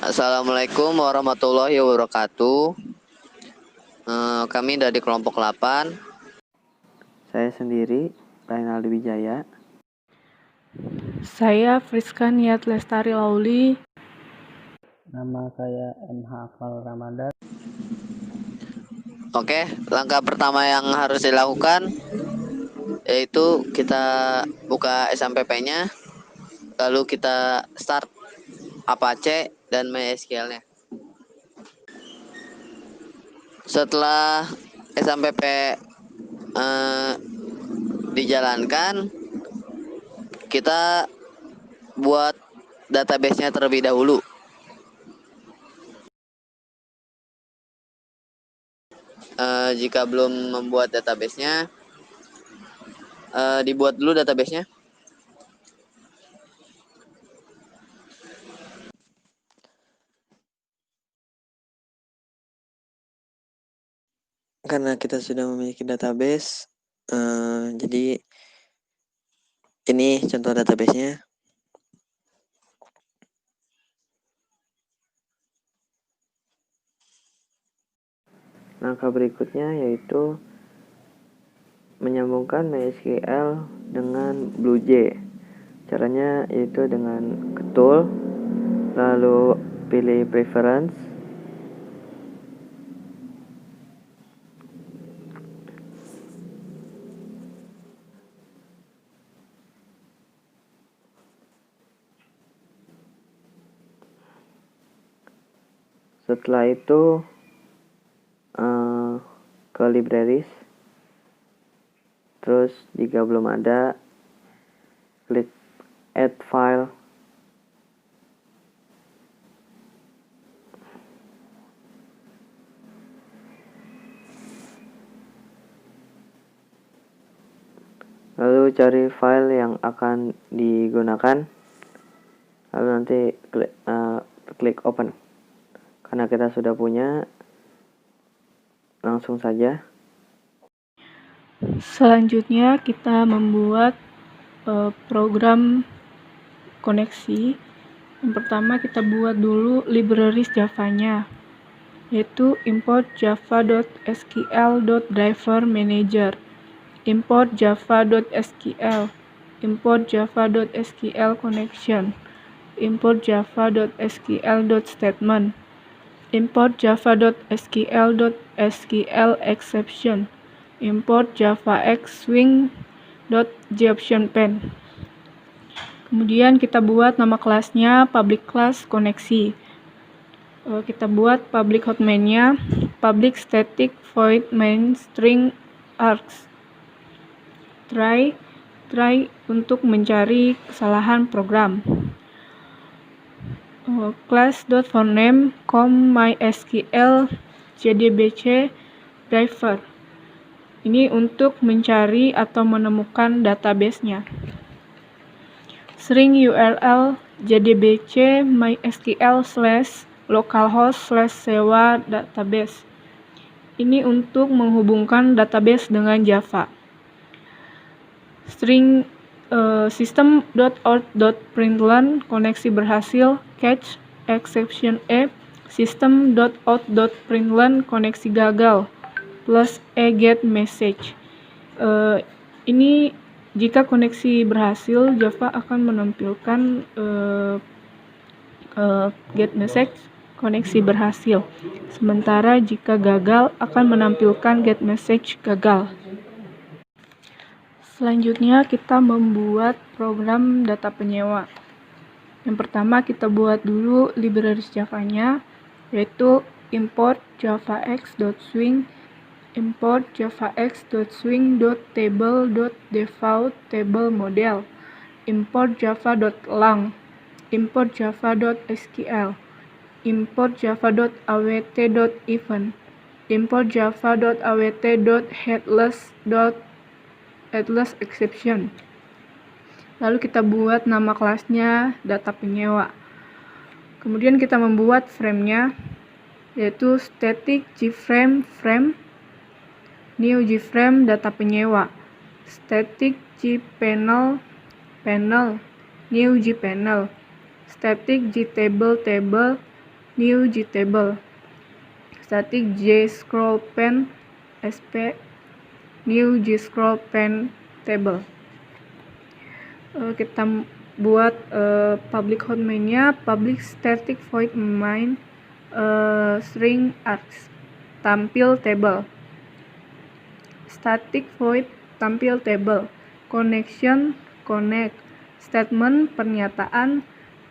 Assalamualaikum warahmatullahi wabarakatuh. Kami dari kelompok 8. Saya sendiri, Rainaldi Wijaya. Saya Friska Niat Lestari Lauli. Nama saya MH Akmal Ramadan. Oke, langkah pertama yang harus dilakukan yaitu kita buka SMPP-nya, lalu kita start Apache dan MySQL-nya. Setelah SMPP dijalankan, kita buat database-nya terlebih dahulu. Jika belum membuat database-nya, dibuat dulu database-nya. Karena kita sudah memiliki database, jadi ini contoh database-nya. Langkah berikutnya yaitu menyambungkan MySQL dengan BlueJ. Caranya yaitu dengan ke tool, lalu pilih preference, setelah itu ke libraries, terus jika belum ada klik add file, lalu cari file yang akan digunakan, lalu nanti klik open. Karena kita sudah punya, langsung saja. Selanjutnya kita membuat program koneksi. Yang pertama kita buat dulu libraries Java-nya, yaitu import java.sql.driver.manager, import java.sql, import java.sql connection, import java.sql.statement, import java.sql.sql exception, import javax swing.jOptionPen. Kemudian kita buat nama kelasnya public class koneksi. Kita buat public hotmain-nya public static void main string args. Try untuk mencari kesalahan program. Class.forName mysql jdbc driver. Ini untuk mencari atau menemukan database-nya. String URL jdbc mysql /localhost/sewa database. Ini untuk menghubungkan database dengan Java. String system.out.println koneksi berhasil, catch exception system.out.println koneksi gagal, plus get message. Ini jika koneksi berhasil, Java akan menampilkan get message koneksi berhasil. Sementara jika gagal akan menampilkan get message gagal. Selanjutnya kita membuat program data penyewa. Yang pertama kita buat dulu libraries Java-nya, yaitu import javax.swing, import javax.swing.table.default table model, import java.lang, import java.sql, import java.awt.event, import java.awt.headless exception. Lalu kita buat nama kelasnya data penyewa. Kemudian kita membuat frame-nya, yaitu static gframe frame, new gframe data penyewa, static gpanel panel, new gpanel, static gtable table, new Gtable. Static jscroll_pen sp new jscroll_pen table. Kita buat public hot main-nya public static void main string args tampil table. Static void tampil table. Connection connect. Statement pernyataan.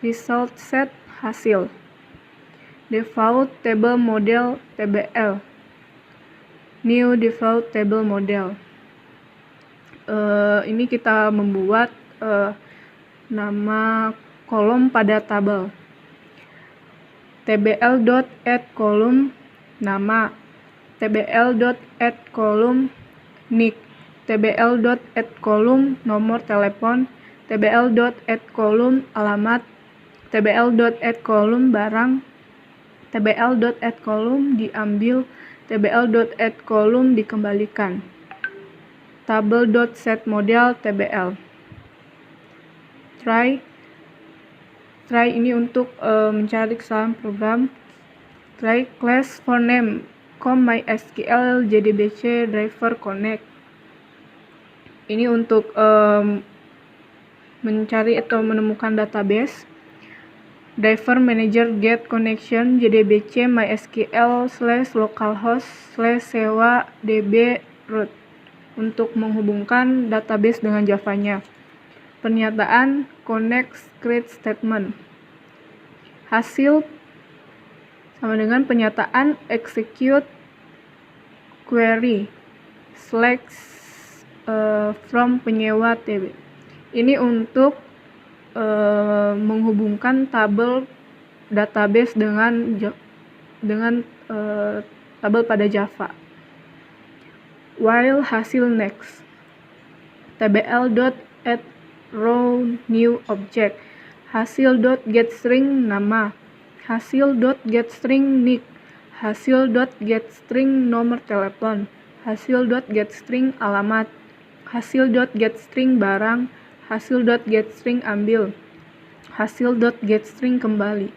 Result set hasil. Default table model TBL. New default table model. Ini kita membuat nama kolom pada tabel. tbl.add kolom nama, tbl.add kolom nick, tbl.add kolom nomor telepon, tbl.add kolom alamat, tbl.add kolom barang, tbl.add kolom diambil, tbl.add kolom dikembalikan. Table.setModel tbl. Try ini untuk mencari kesalahan program. Try class for name .mysql jdbc driver connect. Ini untuk mencari atau menemukan database. Driver manager get connection jdbc mysql /localhost/sewa db root untuk menghubungkan database dengan Java-nya. Pernyataan connect create statement. Hasil sama dengan pernyataan execute query select from penyewa TB. Ini untuk menghubungkan tabel database dengan tabel pada Java. While hasil next. tbl.add row new object. Hasil.getString nama, hasil.getString nick, hasil.getString nomor telepon, hasil.getString alamat, hasil.getString barang, hasil.getString ambil, hasil.getString kembali.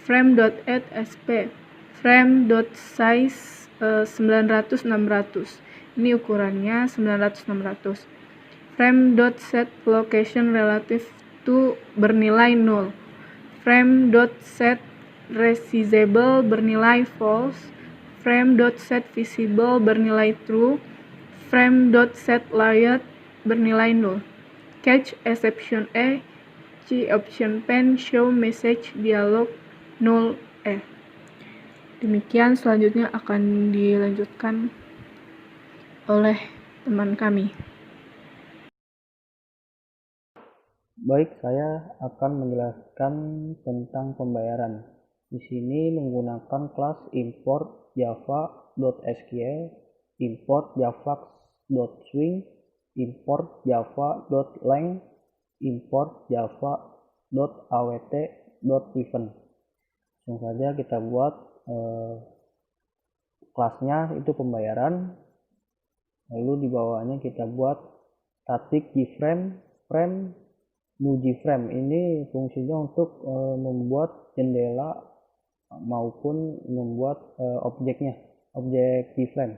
Frame.add sp, frame.size 900/600. Ini ukurannya 900/600. Frame.set location relative to bernilai 0. Frame.set resizable bernilai false. Frame.set visible bernilai true. Frame.set layer bernilai 0. Catch exception C option pen show message dialog 0 Demikian, selanjutnya akan dilanjutkan oleh teman kami. Baik, saya akan menjelaskan tentang pembayaran. Di sini menggunakan kelas import java.sql, import javax.swing, import java.length, import java.awt.event. Langsung saja kita buat kelasnya itu pembayaran. Lalu di bawahnya kita buat static gframe, frame, new gframe. Ini fungsinya untuk membuat jendela maupun membuat objeknya, objek gframe.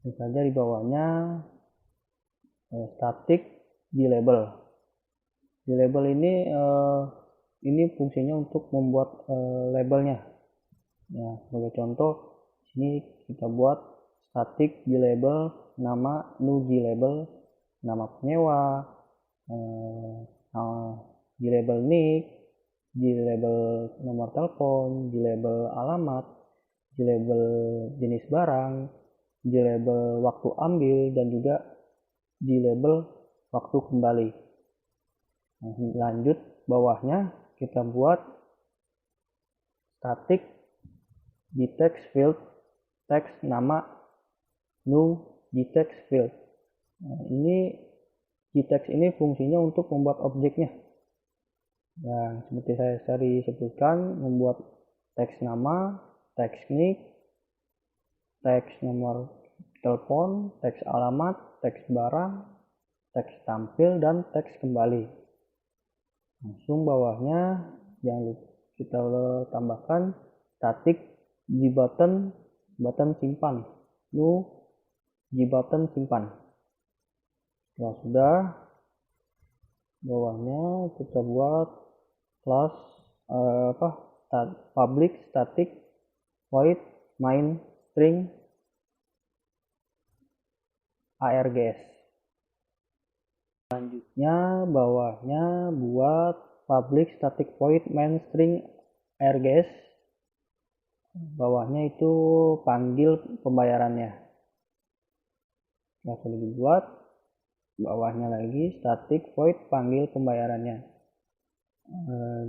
Langsung saja di bawahnya static glabel. Glabel ini fungsinya untuk membuat labelnya. Ya, sebagai contoh, sini kita buat static glabel nama new glabel, nama penyewa, glabel nick, glabel nomor telepon, glabel alamat, glabel jenis barang, glabel waktu ambil, dan juga glabel waktu kembali. Nah, lanjut bawahnya kita buat static di text field teks nama new di text field. Nah, ini di text ini fungsinya untuk membuat objeknya. Nah, seperti saya tadi sebutkan, membuat teks nama, teks nick, teks nomor telepon, teks alamat, teks barang, teks tampil, dan teks kembali. Langsung bawahnya jangan lupa kita tambahkan static gbutton simpan, new gbutton simpan. Setelah sudah, bawahnya kita buat class public static void main string args. Selanjutnya bawahnya buat public static void main string args. Bawahnya itu panggil pembayarannya. Langsung dibuat, bawahnya lagi static void panggil pembayarannya.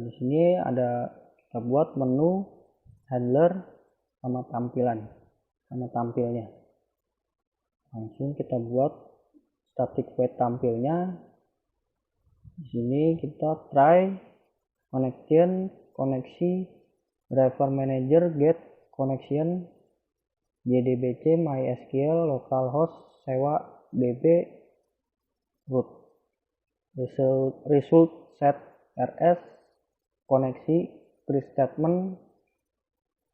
Di sini ada kita buat menu handler sama tampilnya. Langsung kita buat static void tampilnya. Di sini kita try koneksi driver manager get connection jdbc mysql localhost sewa db root result set rs koneksi create statement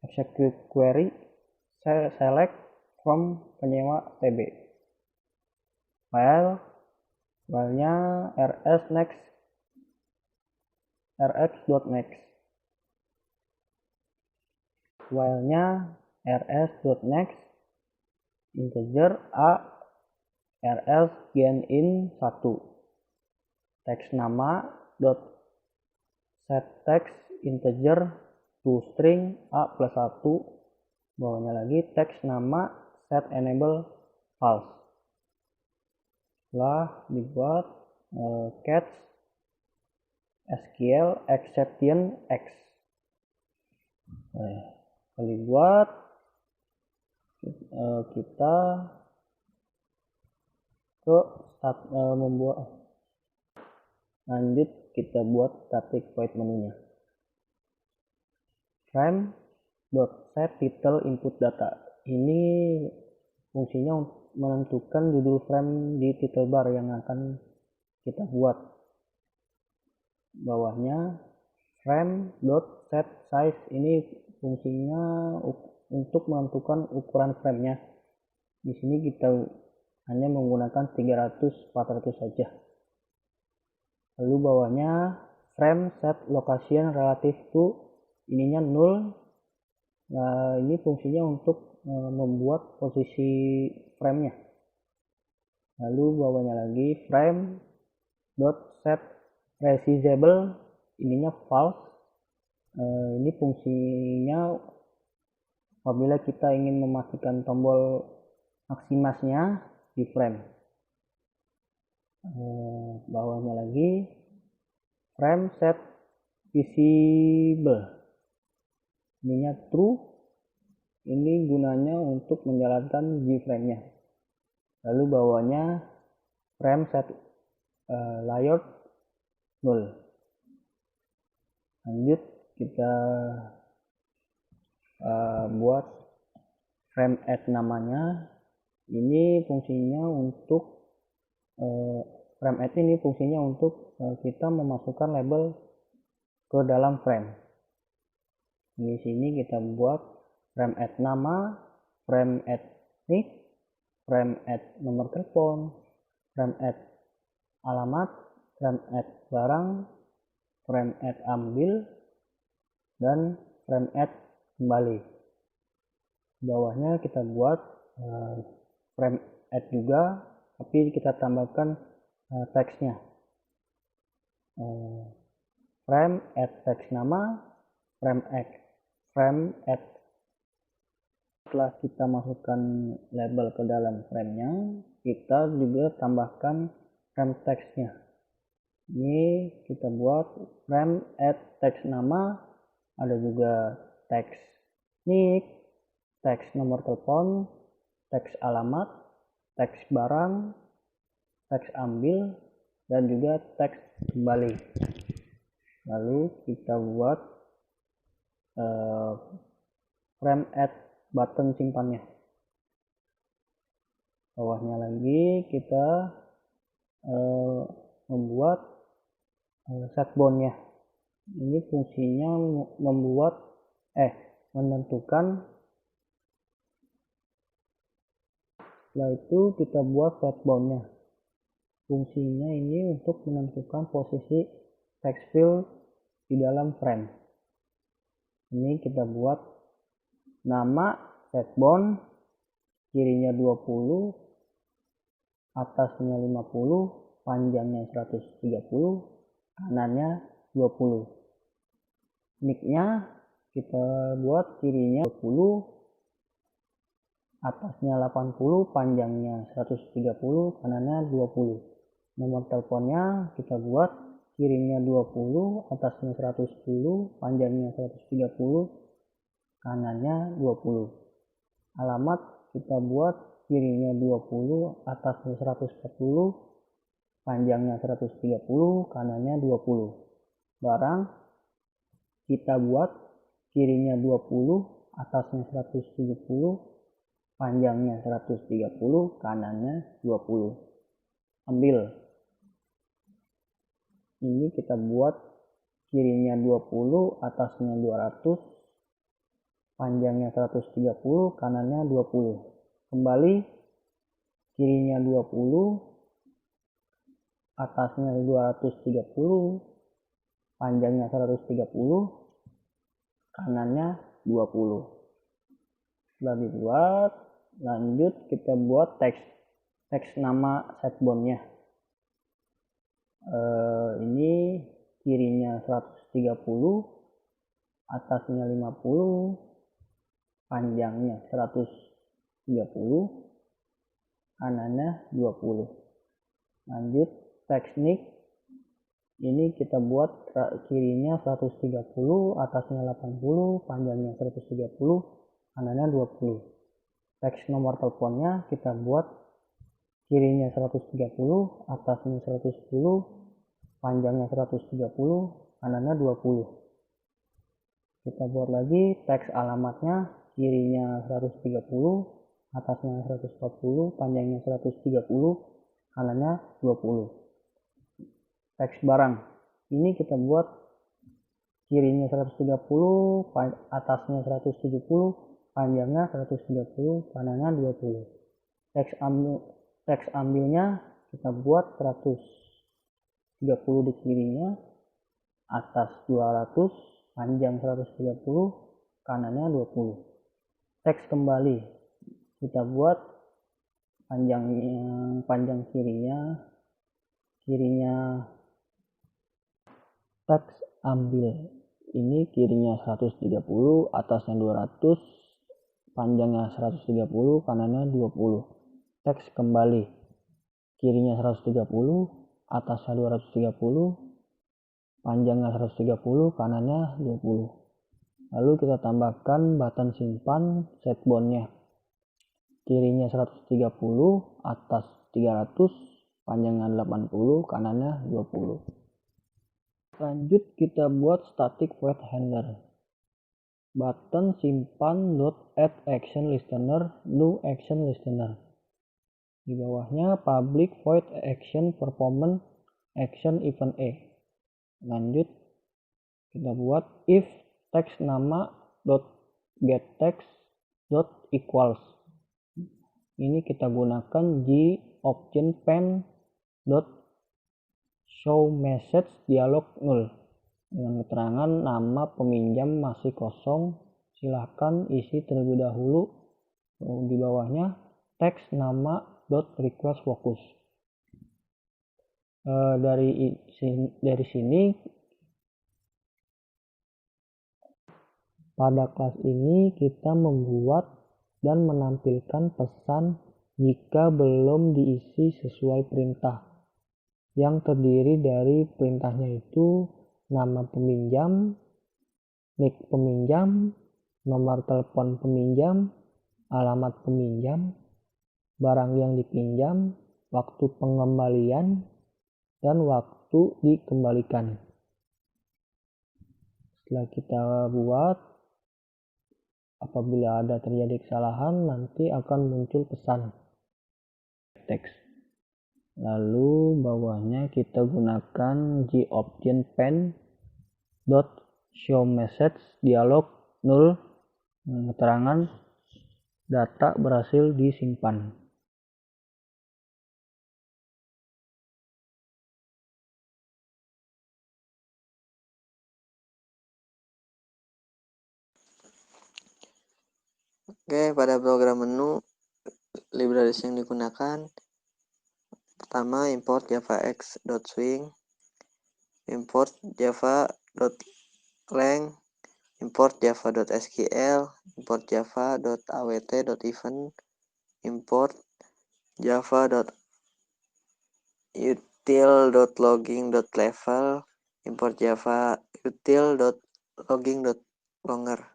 execute query select from penyewa tb filenya rx.next filenya rs.next integer a rs gain 1 teks nama dot set text integer to string a plus 1, bawahnya lagi teks nama set enable false. Setelah dibuat catch sql exception x. Kalau dibuat kita ke lanjut kita buat static void menunya. Frame.set title input data. Ini fungsinya untuk menentukan judul frame di title bar yang akan kita buat. Bawahnya frame.set size, ini fungsinya untuk menentukan ukuran framenya. Di sini kita hanya menggunakan 300-400 saja. Lalu bawahnya frame set location relative to, ininya null. Nah, ini fungsinya untuk membuat posisi framenya. Lalu bawahnya lagi frame dot set resizable, ininya false. Ini fungsinya apabila kita ingin mematikan tombol maksimasnya di frame. Bawahnya lagi frame set visible, ininya true. Ini gunanya untuk menjalankan G-frame-nya. Lalu bawahnya frame set layout null. Lanjut kita buat frame add namanya. Ini fungsinya untuk frame add ini fungsinya untuk kita memasukkan label ke dalam frame. Di sini kita buat frame add nama, frame add nick, frame add nomor telepon, frame add alamat, frame add barang, frame add ambil, dan frame add kembali. Bawahnya kita buat frame add juga, tapi kita tambahkan teksnya. Frame add teks nama, frame add. Setelah kita masukkan label ke dalam frame-nya, kita juga tambahkan frame teksnya. Ini kita buat frame add teks nama, ada juga teks nick, teks nomor telepon, teks alamat, teks barang, teks ambil, dan juga teks kembali. Lalu kita buat frame add button simpannya. Bawahnya lagi kita membuat set boundnya. Ini fungsinya menentukan. Setelah itu kita buat setBound-nya. Fungsinya ini untuk menentukan posisi text field di dalam frame. Ini kita buat nama setBound, kirinya 20, atasnya 50, panjangnya 130, kanannya 20. Nick-nya kita buat kirinya 20, atasnya 80, panjangnya 130, kanannya 20. Nomor teleponnya kita buat kirinya 20, atasnya 110, panjangnya 130, kanannya 20. Alamat kita buat kirinya 20, atasnya 140, panjangnya 130, kanannya 20. Barang kita buat kirinya 20, atasnya 170, panjangnya 130, kanannya 20. Ambil. Ini kita buat kirinya 20, atasnya 200, panjangnya 130, kanannya 20. Kembali, kirinya 20, atasnya 230, panjangnya 130, kanannya 20. Setelah dibuat, lanjut kita buat teks nama setBound-nya. Ini kirinya 130, atasnya 50, panjangnya 130, kanannya 20. Lanjut teks nick, ini kita buat kirinya 130, atasnya 80, panjangnya 130, kanannya 20. Teks nomor teleponnya kita buat kirinya 130, atasnya 110, panjangnya 130, kanannya 20. Kita buat lagi teks alamatnya, kirinya 130, atasnya 140, panjangnya 130, kanannya 20. Teks barang, ini kita buat kirinya 130, atasnya 170, panjangnya 130, kanannya 20. Teks ambilnya kita buat 130 di kirinya, atas 200, panjang 130, kanannya 20. Teks kembali kita buat panjang kirinya teks ambil, ini kirinya 130, atasnya 200, panjangnya 130, kanannya 20. Teks kembali, kirinya 130, atasnya 230, panjangnya 130, kanannya 20. Lalu kita tambahkan button simpan setBound-nya. Kirinya 130, atas 300, panjangnya 80, kanannya 20. Lanjut kita buat static void handler. Button simpan .add action listener, new action listener. Di bawahnya public void action performance action event A. Lanjut kita buat if text nama .getText .equals. Ini kita gunakan G option pen show message dialog null dengan keterangan nama peminjam masih kosong, silahkan isi terlebih dahulu. Di bawahnya teks nama request focus. Dari sini pada kelas ini kita membuat dan menampilkan pesan jika belum diisi sesuai perintah, yang terdiri dari perintahnya itu nama peminjam, nick peminjam, nomor telepon peminjam, alamat peminjam, barang yang dipinjam, waktu pengembalian, dan waktu dikembalikan. Setelah kita buat, apabila ada terjadi kesalahan, nanti akan muncul pesan teks. Lalu bawahnya kita gunakan G option pen dot show message dialog 0 keterangan data berhasil disimpan. Oke, pada program menu libraries yang digunakan, pertama import javax.swing, import java.lang, import java.sql, import java.awt.event, import java.util.logging.level, import java.util.logging.longer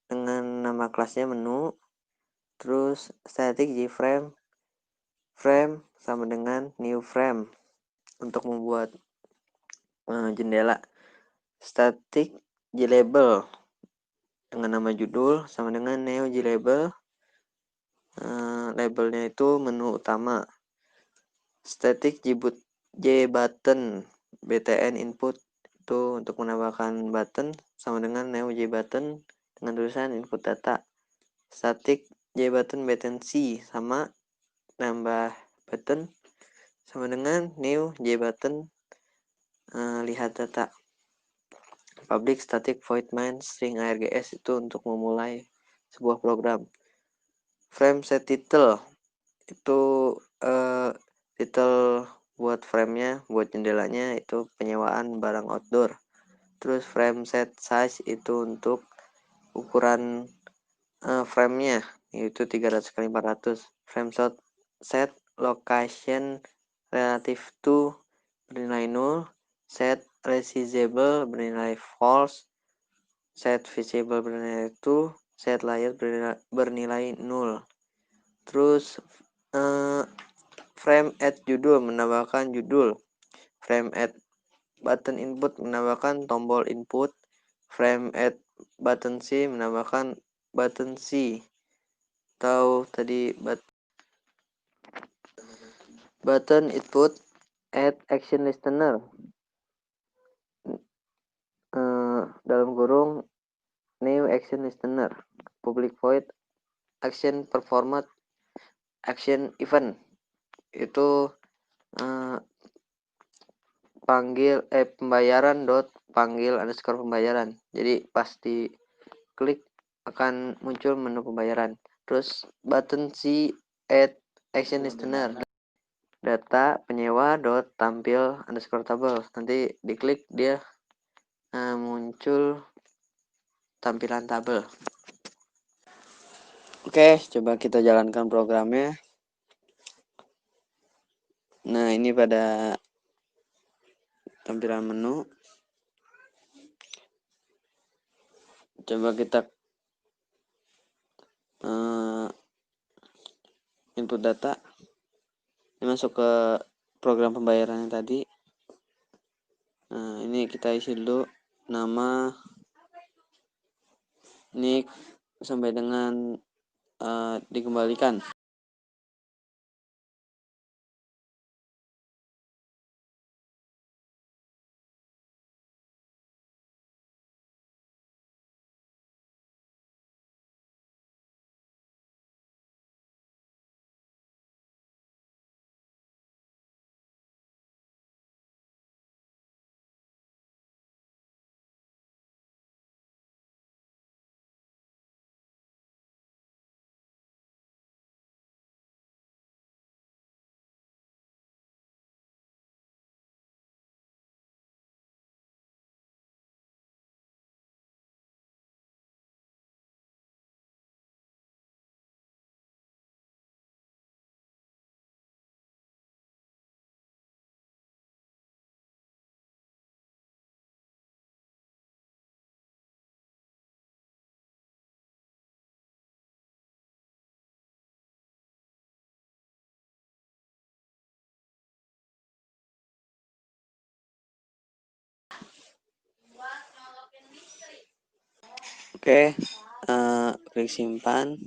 dengan nama kelasnya menu. Terus static gframe, frame sama dengan new frame untuk membuat jendela. Static glabel dengan nama judul sama dengan new glabel. Labelnya itu menu utama. Static jbutton btn input itu untuk menambahkan button sama dengan new jbutton dengan tulisan input data. Static jbutton button c sama nambah button sama dengan new jbutton lihat data. Public static void main string args itu untuk memulai sebuah program. Frame set title itu title buat framenya, buat jendelanya itu penyewaan barang outdoor. Terus frame set size itu untuk ukuran framenya, yaitu 300x400. Frame set location relative to bernilai 0, set resizable bernilai false, set visible bernilai 2, set layer bernilai 0. Terus frame add judul menambahkan judul. Frame add button input menambahkan tombol input. Frame add button C menambahkan button C. Atau tadi button input add action listener. Dalam kurung new action listener. Public void action performed action event. Itu pembayaran panggil underscore pembayaran. Jadi pas diklik akan muncul menu pembayaran. Terus button C add action listener. Data penyewa tampil underscore table. Nanti diklik dia muncul tampilan tabel. Oke, coba kita jalankan programnya. Nah, ini pada tampilan menu. Coba kita input data. Ini masuk ke program pembayaran yang tadi. Nah, ini kita isi dulu nama, nick sampai dengan dikembalikan. Oke, klik simpan.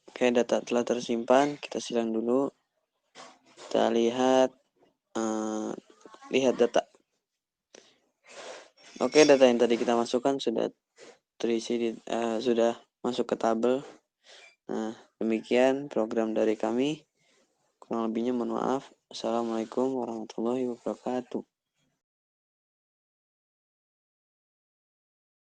Oke, data telah tersimpan. Kita silang dulu. Kita lihat lihat data. Oke, data yang tadi kita masukkan sudah terisi sudah masuk ke tabel. Nah, demikian program dari kami. Kurang lebihnya mohon maaf. Assalamualaikum warahmatullahi wabarakatuh.